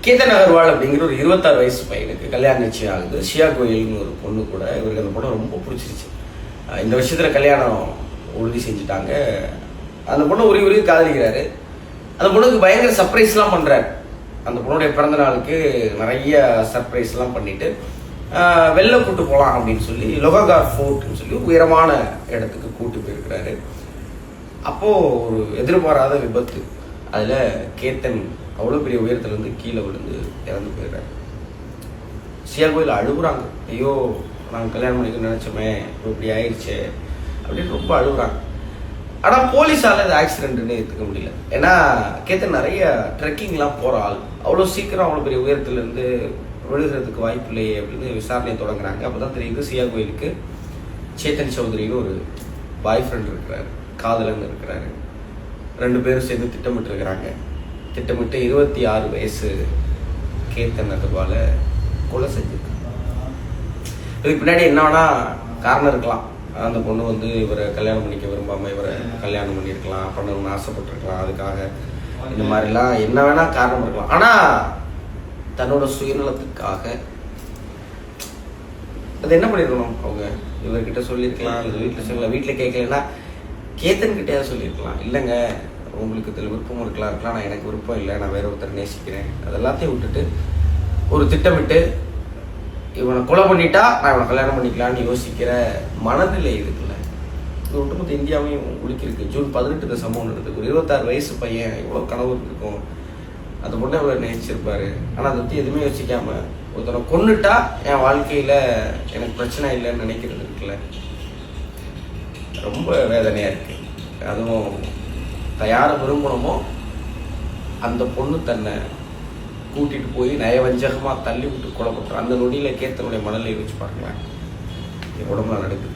கேதன் அகர்வால் அப்படிங்கிற ஒரு 26 வயசு பையனுக்கு கல்யாணம் நிச்சயம் ஆகுது. ஷியா கோயல்னு ஒரு பொண்ணு கூட. இவருக்கு அந்த பொண்ணை ரொம்ப பிடிச்சிருச்சு. இந்த வருஷத்துல கல்யாணம் உறுதி செஞ்சுட்டாங்க. அந்த பொண்ணை உருகி காதலிக்கிறாரு. அந்த பொண்ணுக்கு பயங்கர சர்ப்ரைஸ்லாம் பண்றாரு. அந்த பொண்ணுடைய பிறந்த நாளுக்கு நிறைய சர்ப்ரைஸ்லாம் பண்ணிட்டு வெளில கூட்டு போகலாம் அப்படின்னு சொல்லி லொகாகார் ஃபோர்ட்னு சொல்லி உயரமான இடத்துக்கு கூட்டு போயிருக்கிறாரு. அப்போ ஒரு எதிர்பாராத விபத்து. அதுல கேத்தன் அவ்வளோ பெரிய உயரத்துலேருந்து கீழே விழுந்து இறந்து போயிடுறாரு. ஷியா கோயல் அழுகுறாங்க. ஐயோ, நாங்கள் கல்யாணம் பண்ணிக்கணும்னு நினச்சோமே, இப்படி ஆயிடுச்சே அப்படின்னு ரொம்ப அழுகுறாங்க. ஆனால் போலீஸால் இது ஆக்சிடென்ட்னு எடுத்துக்க முடியல. ஏன்னா கேத்தன் நிறைய ட்ரெக்கிங்லாம் போகிற ஆள். அவ்வளோ சீக்கிரம் அவ்வளோ பெரிய உயரத்துலேருந்து விழுகிறதுக்கு வாய்ப்பு இல்லையே அப்படின்னு விசாரணையை தொடங்குறாங்க. அப்போ தான் தெரியுது ஷியா கோயலுக்கு சேத்தன் சௌத்ரின்னு ஒரு பாய் ஃப்ரெண்ட் இருக்கிறாரு, காதலன் இருக்கிறாரு. 2 பேரும் சேர்ந்து திட்டமிட்டு இருக்கிறாங்க. திட்டமிட்டு 26 வயசு கேத்தன் அகர்வாலை கொலை செஞ்சிருக்காங்க. இதுக்கு பின்னாடி என்ன வேணா காரணம் இருக்கலாம். அந்த பொண்ணு வந்து இவரை கல்யாணம் பண்ணிக்க விரும்பாம இவரை கல்யாணம் பண்ணியிருக்கலாம், பண்ணணும்னு ஆசைப்பட்டிருக்கலாம். அதுக்காக இந்த மாதிரிலாம் என்ன வேணா காரணம் இருக்கலாம். ஆனா தன்னோட சுயநலத்துக்காக அது என்ன பண்ணிருக்கணும்? அவங்க இவர்கிட்ட சொல்லியிருக்கலாம், இல்லை வீட்டில் சொல்லலாம். வீட்டில் கேட்கலன்னா கேத்தன் கிட்டேயாவது சொல்லியிருக்கலாம். இல்லைங்க, உங்களுக்கு இதில் விருப்பம் இருக்கலாம், நான் எனக்கு விருப்பம் இல்லை, நான் வேற ஒருத்தர் நேசிக்கிறேன். அதெல்லாத்தையும் விட்டுட்டு ஒரு திட்டமிட்டு இவனை கொலை பண்ணிட்டா நான் இவனை கல்யாணம் பண்ணிக்கலான்னு யோசிக்கிற மனநிலை இருக்குல்ல, இது ஒட்டுமொத்த இந்தியாவையும் உலுக்கிருக்கு. ஜூன் 18 இந்த சம்பவம் நடந்தது. ஒரு 26 வயசு பையன், இவ்வளோ கனவு இருக்கும், அந்த பொண்ணை இவ்வளோ நேசிச்சிருப்பாரு. ஆனால் அதை பற்றி எதுவுமே யோசிக்காம ஒருத்தனை கொன்னுட்டா என் வாழ்க்கையில் எனக்கு பிரச்சனை இல்லைன்னு நினைக்கிறது இருக்குல்ல, ரொம்ப வேதனையாக இருக்கு. அதுவும் யாரை விரும்பணுமோ அந்த பொண்ணு தன்னை கூட்டிட்டு போய் நயவஞ்சகமாக தள்ளி விட்டு கொலை பண்ணுறான். அந்த நொடியில் கேத்தனுடைய மணலை வச்சு பாருங்களேன், என் உடம்புல நடக்குது.